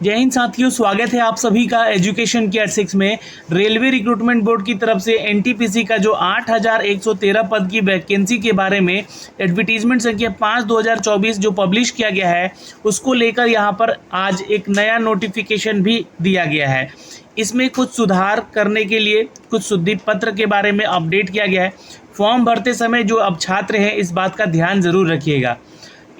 जय हिंद साथियों, स्वागत है आप सभी का एजुकेशन की 86 में। रेलवे रिक्रूटमेंट बोर्ड की तरफ से एनटीपीसी का जो 8113 पद की वैकेंसी के बारे में एडवर्टीजमेंट संख्या 5/2024 जो पब्लिश किया गया है, उसको लेकर यहाँ पर आज एक नया नोटिफिकेशन भी दिया गया है। इसमें कुछ सुधार करने के लिए कुछ शुद्धि पत्र के बारे में अपडेट किया गया है। फॉर्म भरते समय जो अब छात्र हैं, इस बात का ध्यान ज़रूर रखिएगा।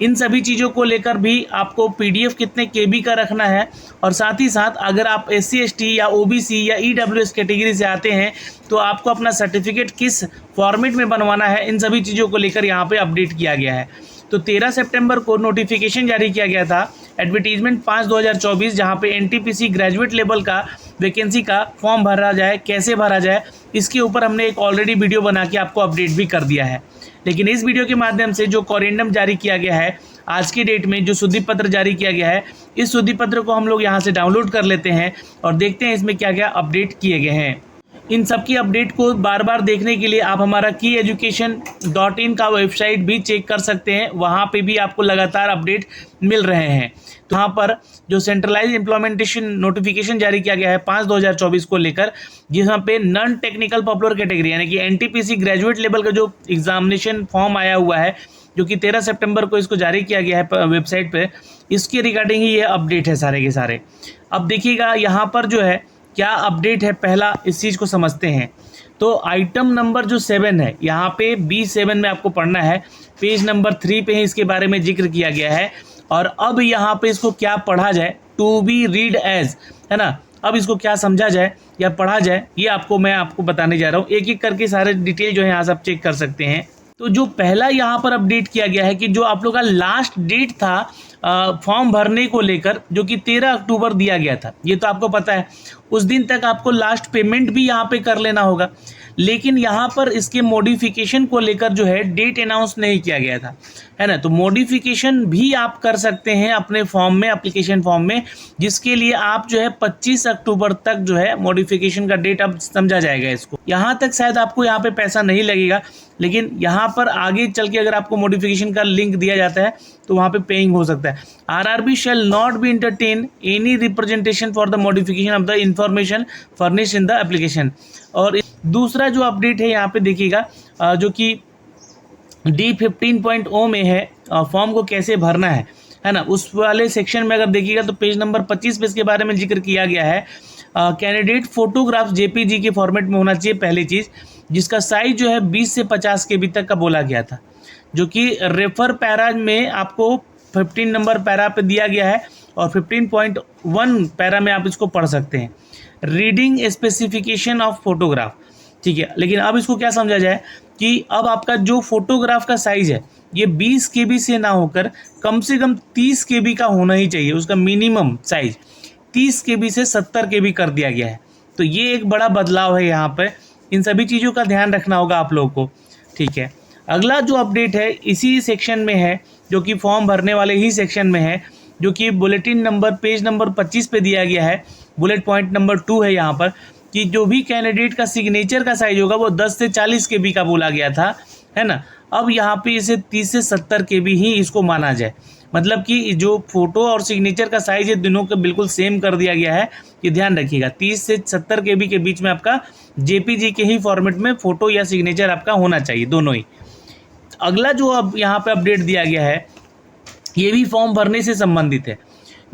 इन सभी चीज़ों को लेकर भी आपको पीडीएफ कितने केबी का रखना है, और साथ ही साथ अगर आप एससी एसटी या ओबीसी या ईडब्ल्यूएस कैटेगरी से आते हैं तो आपको अपना सर्टिफिकेट किस फॉर्मेट में बनवाना है, इन सभी चीज़ों को लेकर यहाँ पे अपडेट किया गया है। तो 13 सितंबर को नोटिफिकेशन जारी किया गया था, एडवर्टीजमेंट 5/2024, जहाँ पे एनटीपीसी ग्रेजुएट लेवल का वैकेंसी का फॉर्म भरा जाए, कैसे भरा जाए, इसके ऊपर हमने एक ऑलरेडी वीडियो बना के आपको अपडेट भी कर दिया है। लेकिन इस वीडियो के माध्यम से जो कोरेंडम जारी किया गया है, आज की डेट में जो शुद्धि पत्र जारी किया गया है, इस शुद्धि पत्र को हम लोग यहाँ से डाउनलोड कर लेते हैं और देखते हैं इसमें क्या क्या अपडेट किए गए हैं। इन सब की अपडेट को बार बार देखने के लिए आप हमारा kyeducation.in का वेबसाइट भी चेक कर सकते हैं। वहाँ पे भी आपको लगातार अपडेट मिल रहे हैं। तो यहाँ पर जो सेंट्रलाइज इम्प्लीमेंटेशन नोटिफिकेशन जारी किया गया है 5/2024 को लेकर, जिसमें पे नॉन टेक्निकल पॉपुलर कैटेगरी यानी कि एनटीपीसी ग्रेजुएट लेवल का जो एग्जामिनेशन फॉर्म आया हुआ है, जो कि 13 सितंबर को इसको जारी किया गया है वेबसाइट पे, इसके रिगार्डिंग ही ये अपडेट है सारे के सारे। अब देखिएगा यहाँ पर जो है क्या अपडेट है, पहला इस चीज़ को समझते हैं। तो आइटम नंबर जो 7 है, यहाँ पे B7 में आपको पढ़ना है, पेज नंबर 3 पे ही इसके बारे में जिक्र किया गया है। और अब यहाँ पे इसको क्या पढ़ा जाए, टू बी रीड एज, है ना, अब इसको क्या समझा जाए या पढ़ा जाए, ये मैं आपको बताने जा रहा हूँ। एक एक करके सारे डिटेल जो है यहाँ से आप चेक कर सकते हैं। तो जो पहला यहाँ पर अपडेट किया गया है कि जो आप लोग का लास्ट डेट था फॉर्म भरने को लेकर, जो कि 13 अक्टूबर दिया गया था, ये तो आपको पता है, उस दिन तक आपको लास्ट पेमेंट भी यहाँ पे कर लेना होगा। लेकिन यहाँ पर इसके मॉडिफिकेशन को लेकर जो है डेट अनाउंस नहीं किया गया था, है ना। तो मॉडिफिकेशन भी आप कर सकते हैं अपने फॉर्म में, एप्लीकेशन फॉर्म में, जिसके लिए आप जो है 25 अक्टूबर तक जो है मॉडिफिकेशन का डेट अब समझा जाएगा इसको। यहाँ तक शायद आपको यहाँ पे पैसा नहीं लगेगा, लेकिन यहाँ पर आगे चल के अगर आपको मॉडिफिकेशन का लिंक दिया जाता है तो वहाँ पे पेइंग हो सकता है। RRB shall not be entertain any representation for the modification of the information furnished in the application. और दूसरा जो अपडेट है यहाँ पे देखिएगा, जो कि D15.0 में है, फॉर्म को कैसे भरना है ना, उस वाले सेक्शन में अगर देखिएगा तो पेज नंबर 25 पे इसके बारे में जिक्र किया गया है। कैंडिडेट फोटोग्राफ जेपीजी के फॉर्मेट में होना चाहिए, पहली चीज़, जिसका साइज जो है 20 से 50 KB तक का बोला गया था, जो कि रेफर पैरा में आपको 15 नंबर पैरा पे दिया गया है, और 15.1 पैरा में आप इसको पढ़ सकते हैं। रीडिंग स्पेसिफिकेशन ऑफ फोटोग्राफ, ठीक है। लेकिन अब इसको क्या समझा जाए कि अब आपका जो फोटोग्राफ का साइज़ है, ये 20 KB से ना होकर कम से कम 30 KB का होना ही चाहिए। उसका मिनिमम साइज 30 KB से 70 KB कर दिया गया है। तो ये एक बड़ा बदलाव है यहाँ पर। इन सभी चीज़ों का ध्यान रखना होगा आप लोगों को, ठीक है। अगला जो अपडेट है इसी सेक्शन में है, जो कि फॉर्म भरने वाले ही सेक्शन में है, जो कि बुलेटिन नंबर पेज नंबर 25 पे दिया गया है। बुलेट पॉइंट नंबर 2 है यहाँ पर, कि जो भी कैंडिडेट का सिग्नेचर का साइज होगा वो 10 से 40 KB का बोला गया था, है ना। अब यहाँ पे इसे 30 से 70 KB ही इसको माना जाए। मतलब कि जो फोटो और सिग्नेचर का साइज है, दोनों का बिल्कुल सेम कर दिया गया है। ये ध्यान रखिएगा, 30 से 70 KB के बीच में आपका जेपीजी के ही फॉर्मेट में फोटो या सिग्नेचर आपका होना चाहिए, दोनों ही। अगला जो अब यहाँ पे अपडेट दिया गया है, ये भी फॉर्म भरने से संबंधित है।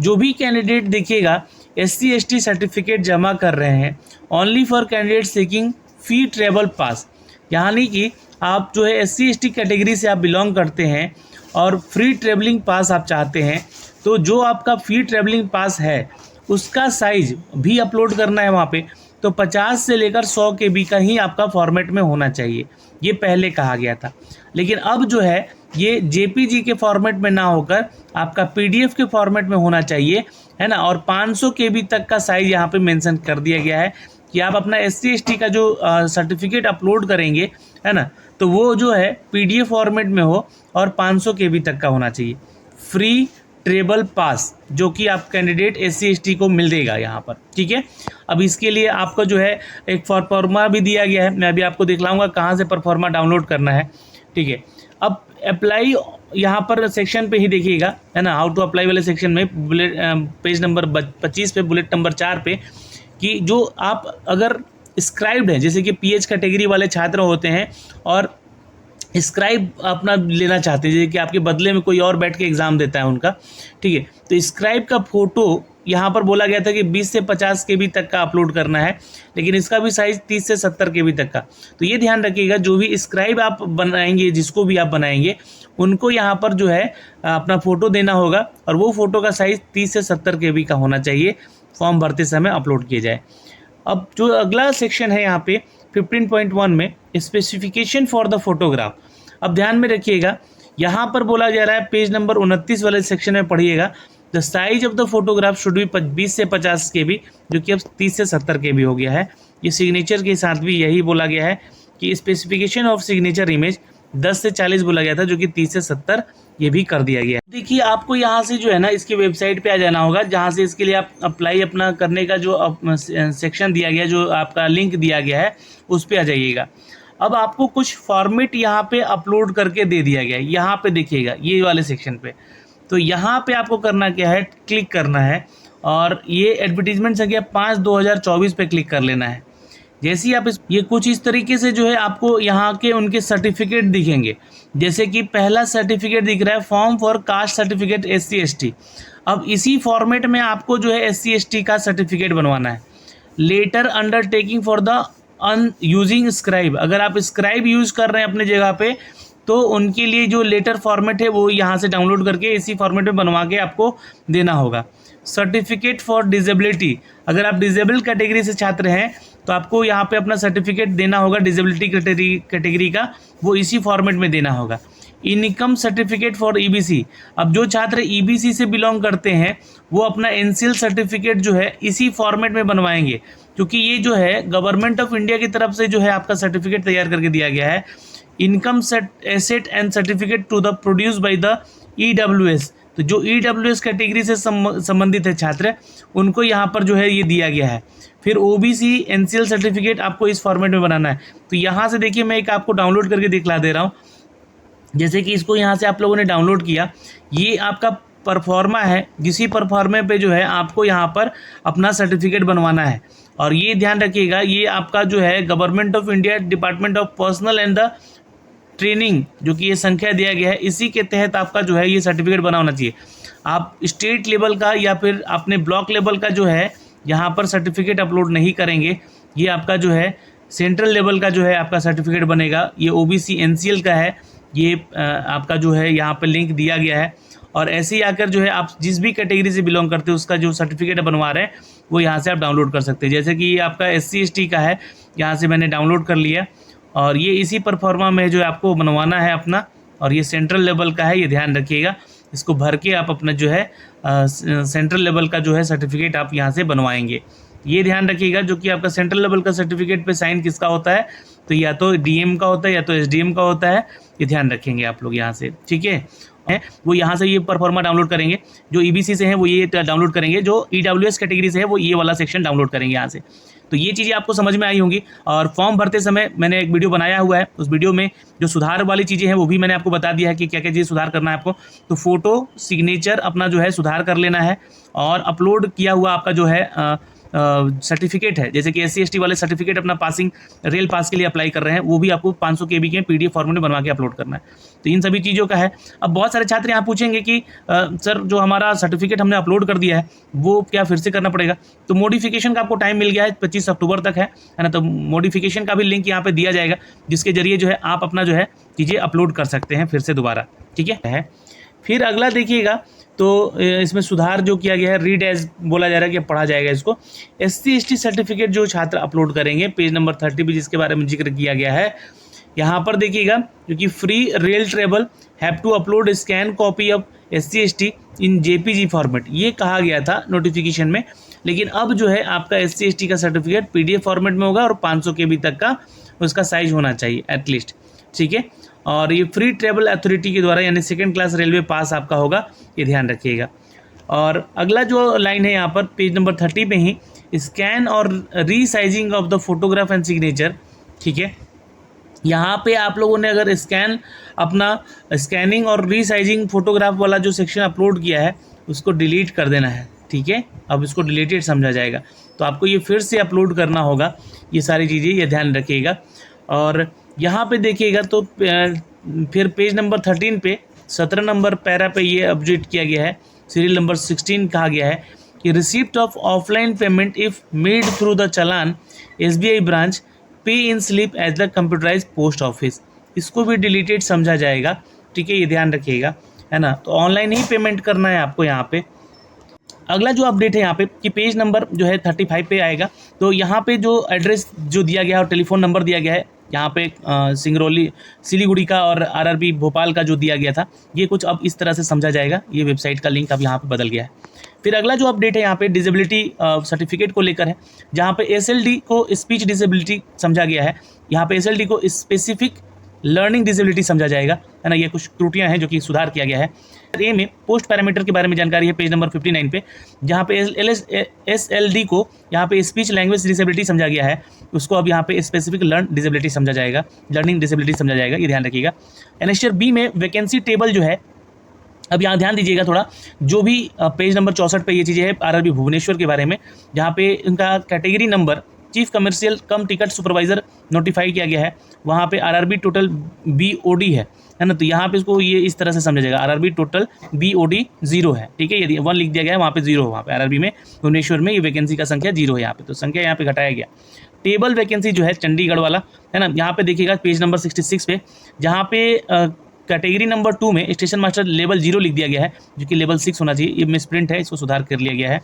जो भी कैंडिडेट देखिएगा SC ST सर्टिफिकेट जमा कर रहे हैं, only for candidate seeking free travel pass, यानी कि आप जो है SC ST कैटेगरी से आप बिलोंग करते हैं और फ्री ट्रेवलिंग पास आप चाहते हैं, तो जो आपका फ्री ट्रेवलिंग पास है उसका साइज भी अपलोड करना है वहाँ पे। तो 50 से लेकर 100 KB का ही आपका फॉर्मेट में होना चाहिए, ये पहले कहा गया था। लेकिन अब जो है ये JPG के फॉर्मेट में ना होकर आपका PDF के फॉर्मेट में होना चाहिए, है ना। और 500 KB तक का साइज यहाँ पे मेंशन कर दिया गया है कि आप अपना SC ST का जो सर्टिफिकेट अपलोड करेंगे, है ना, तो वो जो है PDF फॉर्मेट में हो और 500 KB तक का होना चाहिए। फ्री ट्रेवल पास जो कि आप कैंडिडेट SC ST को मिल देगा यहाँ पर, ठीक है। अब इसके लिए आपका जो है एक परफॉर्मा भी दिया गया है, मैं अभी आपको दिखलाऊंगा कहाँ से परफॉर्मा डाउनलोड करना है, ठीक है। अब अप्लाई यहाँ पर सेक्शन पे ही देखिएगा, है ना, हाउ टू अप्लाई वाले सेक्शन में बुलेट पेज नंबर 25 पे बुलेट नंबर 4 पे, कि जो आप अगर स्क्राइब्ड हैं, जैसे कि पीएच कैटेगरी वाले छात्र होते हैं और स्क्राइब अपना लेना चाहते हैं, जैसे कि आपके बदले में कोई और बैठ के एग्ज़ाम देता है उनका, ठीक है, तो स्क्राइब का फ़ोटो यहाँ पर बोला गया था कि 20 से 50 KB तक का अपलोड करना है, लेकिन इसका भी साइज़ 30 से 70 KB तक का। तो ये ध्यान रखिएगा, जो भी स्क्राइब आप बनाएंगे, जिसको भी आप बनाएंगे, उनको यहाँ पर जो है अपना फ़ोटो देना होगा और वो फ़ोटो का साइज़ 30 से 70 KB का होना चाहिए, फॉर्म भरते समय अपलोड किए जाए। अब जो अगला सेक्शन है यहाँ पे 15.1 में स्पेसिफिकेशन फॉर द फोटोग्राफ। अब ध्यान में रखिएगा, यहाँ पर बोला जा रहा है, पेज नंबर 29 वाले सेक्शन में पढ़िएगा, the size of the photograph should भी 20 से 50 KB, जो कि अब 30 से 70 KB हो गया है। ये सिग्नेचर के साथ भी यही बोला गया है कि स्पेसिफिकेशन ऑफ सिग्नेचर इमेज 10 से 40 बोला गया था, जो कि 30 से 70 ये भी कर दिया गया है। देखिए, आपको यहाँ से जो है ना, इसकी वेबसाइट पे आ जाना होगा, जहाँ से इसके लिए आप अप्लाई अपना करने का जो सेक्शन दिया गया है, जो आपका लिंक दिया गया है, उस पर आ जाइएगा। अब आपको कुछ फॉर्मेट यहाँ पे अपलोड करके दे दिया गया है, यहाँ पे देखिएगा, ये वाले सेक्शन पे। तो यहाँ पे आपको करना क्या है, क्लिक करना है और ये एडवर्टीजमेंट संख्या 5/2024 पे क्लिक कर लेना है। जैसे ही आप ये कुछ इस तरीके से जो है आपको यहाँ के उनके सर्टिफिकेट दिखेंगे, जैसे कि पहला सर्टिफिकेट दिख रहा है, form for caste certificate SC/ST। अब इसी फॉर्मेट में आपको जो है SC/ST का सर्टिफिकेट बनवाना है। Letter undertaking for the using scribe, अगर आप स्क्राइब यूज़ कर रहे हैं अपने जगह पे, तो उनके लिए जो लेटर फॉर्मेट है वो यहाँ से डाउनलोड करके इसी फॉर्मेट में बनवा के आपको देना होगा। सर्टिफिकेट फॉर डिसेबिलिटी, अगर आप डिसेबल कैटेगरी से छात्र हैं तो आपको यहाँ पे अपना सर्टिफिकेट देना होगा डिसेबिलिटी कैटेगरी का, वो इसी फॉर्मेट में देना होगा। इनकम सर्टिफिकेट फॉर EBC, अब जो छात्र EBC से बिलोंग करते हैं वो अपना NCL सर्टिफिकेट जो है इसी फॉर्मेट में बनवाएंगे, क्योंकि ये जो है गवर्नमेंट ऑफ इंडिया की तरफ से जो है आपका सर्टिफिकेट तैयार करके दिया गया है। Income asset and certificate to the produce by the EWS, तो जो EWS कैटेगरी से संबंधित है छात्र, उनको यहाँ पर जो है ये दिया गया है। फिर OBC NCL सर्टिफिकेट आपको इस फॉर्मेट में बनाना है। तो यहाँ से देखिए, मैं एक आपको डाउनलोड करके दिखला दे रहा हूँ। जैसे कि इसको यहाँ से आप लोगों ने डाउनलोड किया, ये आपका परफॉर्मा है, जिसी परफॉर्मे पे जो है आपको यहाँ पर अपना सर्टिफिकेट बनवाना है। और ये ध्यान रखिएगा, ये आपका जो है government of India department of personal and the training, जो कि ये संख्या दिया गया है, इसी के तहत आपका जो है ये सर्टिफिकेट बना होना चाहिए। आप स्टेट लेवल का या फिर अपने ब्लॉक लेवल का जो है यहाँ पर सर्टिफिकेट अपलोड नहीं करेंगे, ये आपका जो है सेंट्रल लेवल का जो है आपका सर्टिफिकेट बनेगा। ये OBC NCL का है, ये आपका जो है यहाँ पर लिंक दिया गया है। और ऐसे ही आकर जो है आप जिस भी कैटेगरी से बिलोंग करते हो उसका जो सर्टिफिकेट बनवा रहे हैं वो यहाँ से आप डाउनलोड कर सकते हैं। जैसे कि ये आपका SC/ST का है, यहाँ से मैंने डाउनलोड कर लिया और ये इसी परफॉर्मा में जो है आपको बनवाना है अपना, और ये सेंट्रल लेवल का है, ये ध्यान रखिएगा। इसको भर के आप अपना जो है सेंट्रल लेवल का जो है सर्टिफिकेट आप यहाँ से बनवाएंगे। ये ध्यान रखिएगा, जो कि आपका सेंट्रल लेवल का सर्टिफिकेट पे साइन किसका होता है, तो या तो DM का होता है या तो SDM का होता है, ये ध्यान रखेंगे आप लोग यहाँ से, ठीक है। वो यहाँ से ये परफॉर्मा डाउनलोड करेंगे, जो EBC से है वो ये डाउनलोड करेंगे, जो EWS कैटेगरी से है वो ये वाला सेक्शन डाउनलोड करेंगे यहाँ से। तो ये चीज़ें आपको समझ में आई होंगी। और फॉर्म भरते समय मैंने एक वीडियो बनाया हुआ है, उस वीडियो में जो सुधार वाली चीज़ें हैं वो भी मैंने आपको बता दिया है कि क्या क्या चीज़ सुधार करना है आपको। तो फोटो सिग्नेचर अपना जो है सुधार कर लेना है, और अपलोड किया हुआ आपका जो है सर्टिफिकेट है, जैसे कि SC/ST वाले सर्टिफिकेट अपना पासिंग रेल पास के लिए अप्लाई कर रहे हैं, वो भी आपको 500 KB के PDF फॉर्मेट में बनवा के अपलोड करना है। तो इन सभी चीज़ों का है। अब बहुत सारे छात्र यहाँ पूछेंगे कि सर जो हमारा सर्टिफिकेट हमने अपलोड कर दिया है वो क्या फिर से करना पड़ेगा? तो मॉडिफिकेशन का आपको टाइम मिल गया है, 25 अक्टूबर तक है ना। तो मॉडिफिकेशन का भी लिंक यहाँ पर दिया जाएगा, जिसके जरिए जो है आप अपना जो है चीज़ें अपलोड कर सकते हैं फिर से दोबारा, ठीक है। फिर अगला देखिएगा, तो इसमें सुधार जो किया गया है, रीड एज बोला जा रहा है कि पढ़ा जाएगा इसको। SC/ST सर्टिफिकेट जो छात्र अपलोड करेंगे, पेज नंबर 30 भी जिसके बारे में जिक्र किया गया है, यहाँ पर देखिएगा, क्योंकि free rail travel have to upload scan copy of SC/ST in JPG format, ये कहा गया था नोटिफिकेशन में। लेकिन अब जो है आपका SC/ST का सर्टिफिकेट PDF फॉर्मेट में होगा और 500 KB तक का उसका साइज होना चाहिए एटलीस्ट, ठीक है। और ये फ्री ट्रेवल अथॉरिटी के द्वारा, यानी 2nd क्लास रेलवे पास आपका होगा, ये ध्यान रखिएगा। और अगला जो लाइन है यहाँ पर पेज नंबर 30 में ही, स्कैन और resizing of the photograph and signature, ठीक है। यहाँ पे आप लोगों ने अगर अपना स्कैनिंग और रीसाइजिंग फोटोग्राफ वाला जो सेक्शन अपलोड किया है उसको डिलीट कर देना है, ठीक है। अब इसको डिलीटेड समझा जाएगा, तो आपको ये फिर से अपलोड करना होगा। ये सारी चीज़ें ये ध्यान रखिएगा। और यहाँ पे देखिएगा तो फिर पेज नंबर 13 पे 17 नंबर पैरा पे ये अपडेट किया गया है, सीरियल नंबर 16 कहा गया है कि receipt of offline payment if made through the challan SBI branch pay in slip as the computerise post office, इसको भी डिलीटेड समझा जाएगा, ठीक है। ये ध्यान रखिएगा, है ना। तो ऑनलाइन ही पेमेंट करना है आपको यहाँ पे। अगला जो अपडेट है यहाँ पे कि पेज नंबर जो है 35 पे आएगा। तो यहाँ पे जो एड्रेस जो दिया गया है और टेलीफोन नंबर दिया गया है यहाँ पे सिंगरौली सिलीगुड़ी का और RRB भोपाल का जो दिया गया था, ये कुछ अब इस तरह से समझा जाएगा। ये वेबसाइट का लिंक अब यहाँ पे बदल गया है। फिर अगला जो अपडेट है यहाँ पे डिसेबिलिटी सर्टिफिकेट को लेकर है, जहाँ पे SLD को स्पीच डिसेबिलिटी समझा गया है, यहाँ पे SLD को स्पेसिफिक लर्निंग डिसेबिलिटी समझा जाएगा, है ना। ये कुछ त्रुटियां हैं जो कि सुधार किया गया है। ए में पोस्ट पैरामीटर के बारे में जानकारी है पेज नंबर 59 पे, जहाँ पे SLD को यहाँ पे स्पीच लैंग्वेज डिसेबिलिटी समझा गया है, उसको अब यहाँ पे स्पेसिफिक लर्निंग डिसेबिलिटी समझा समझा जाएगा, ये ध्यान रखिएगा। एनेक्स्चर बी में वैकेंसी टेबल जो है, अब यहाँ ध्यान दीजिएगा थोड़ा, जो भी पेज नंबर 64 पे ये चीज़ें है RRB भुवनेश्वर के बारे में, जहाँ पे इनका कैटेगरी नंबर चीफ कमर्शियल कम टिकट सुपरवाइजर नोटिफाई किया गया है, वहाँ पे RRB टोटल BOD है ना। तो यहाँ पे इसको ये इस तरह से समझा जाएगा, RRB टोटल BOD 0 है, ठीक है। यदि 1 लिख दिया गया है वहाँ पे 0 है, वहाँ पे RRB में भुवनेश्वर में ये वैकेंसी का संख्या 0 है यहाँ पे, तो संख्या यहाँ पे घटाया गया। टेबल वैकेंसी जो है चंडीगढ़ वाला, है ना, यहाँ पे देखिएगा पेज नंबर 66 पे, जहाँ पे कैटेगरी नंबर 2 में स्टेशन मास्टर लेवल 0 लिख दिया गया है, जो कि लेवल 6 होना चाहिए। ये मिसप्रिंट है, इसको सुधार कर लिया गया है।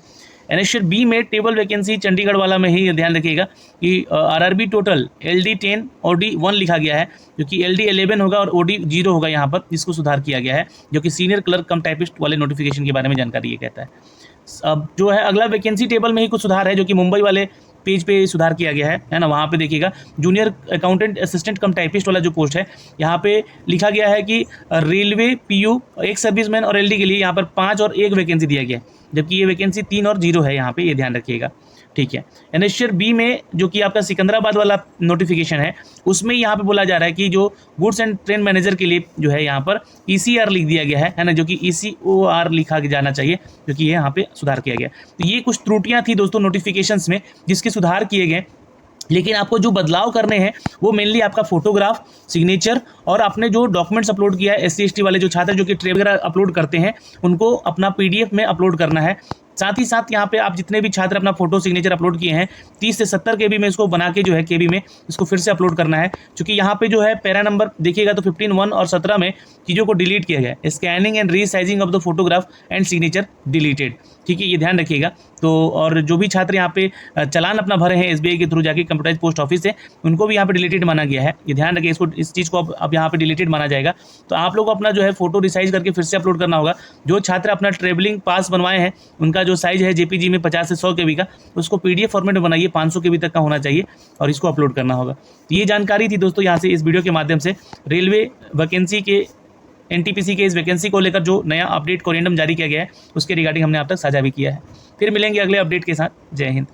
एनेक्स्चर बी में टेबल वैकेंसी चंडीगढ़ वाला में ही ध्यान रखिएगा कि RRB टोटल LD 10 OD 1 लिखा गया है, जो कि LD 11 होगा और OD 0 होगा यहाँ पर, इसको सुधार किया गया है, जो कि सीनियर क्लर्क कम टाइपिस्ट वाले नोटिफिकेशन के बारे में जानकारी ये कहता है। अब जो है अगला वैकेंसी टेबल में ही कुछ सुधार है, जो कि मुंबई वाले पेज पे सुधार किया गया है ना। वहाँ पे देखिएगा जूनियर अकाउंटेंट असिस्टेंट कम टाइपिस्ट वाला जो पोस्ट है, यहाँ पे लिखा गया है कि रेलवे PU एक सर्विसमैन और LD के लिए यहाँ पर 5 और 1 वैकेंसी दिया गया है, जबकि ये वैकेंसी 3 और 0 है यहाँ पे, ये ध्यान रखिएगा, ठीक है। एनेक्स्चर बी में जो कि आपका सिकंदराबाद वाला नोटिफिकेशन है, उसमें यहाँ पे बोला जा रहा है कि जो गुड्स एंड ट्रेन मैनेजर के लिए जो है यहाँ पर ECR लिख दिया गया है ना, जो कि ECOR लिखा जाना चाहिए, जो कि यहाँ पे सुधार किया गया। तो ये कुछ त्रुटियां थी दोस्तों नोटिफिकेशंस में, जिसके सुधार किए गए। लेकिन आपको जो बदलाव करने हैं वो मेनली आपका फोटोग्राफ, सिग्नेचर और आपने जो डॉक्यूमेंट्स अपलोड किया है, SC ST वाले जो छात्र जो कि ट्रे वगैरह अपलोड करते हैं, उनको अपना PDF में अपलोड करना है। साथ ही साथ यहाँ पे आप जितने भी छात्र अपना फोटो सिग्नेचर अपलोड किए हैं 30 से 70 KB में इसको बना के जो है KB में इसको फिर से अपलोड करना है, क्योंकि यहाँ पे जो है पैरा नंबर देखिएगा तो 15, 1 और 17 में चीज़ों को डिलीट किया गया है। Scanning and resizing of the photograph and signature deleted, ठीक है, ये ध्यान रखिएगा। तो और जो भी छात्र यहाँ पे चालान अपना भरे हैं SBI के थ्रू जाके कंप्यूटराइज पोस्ट ऑफिस से, उनको भी यहाँ पे डिलीटेड माना गया है, ये ध्यान रखिए। इसको इस चीज़ को अब यहाँ पे डिलीटेड माना जाएगा। तो आप लोग अपना जो है फोटो रिसाइज करके फिर से अपलोड करना होगा। जो छात्र अपना ट्रेवलिंग पास बनवाए हैं उनका जो साइज है JPG में 50 से 100 KB का, उसको PDF फॉर्मेट में बनाइए, 500 KB तक का होना चाहिए और इसको अपलोड करना होगा। तो ये जानकारी थी दोस्तों यहाँ से इस वीडियो के माध्यम से रेलवे वैकेंसी के NTPC के इस वैकेंसी को लेकर जो नया अपडेट कोरिएंडम जारी किया गया है उसके रिगार्डिंग हमने आप तक साझा भी किया है। फिर मिलेंगे अगले अपडेट के साथ। जय हिंद।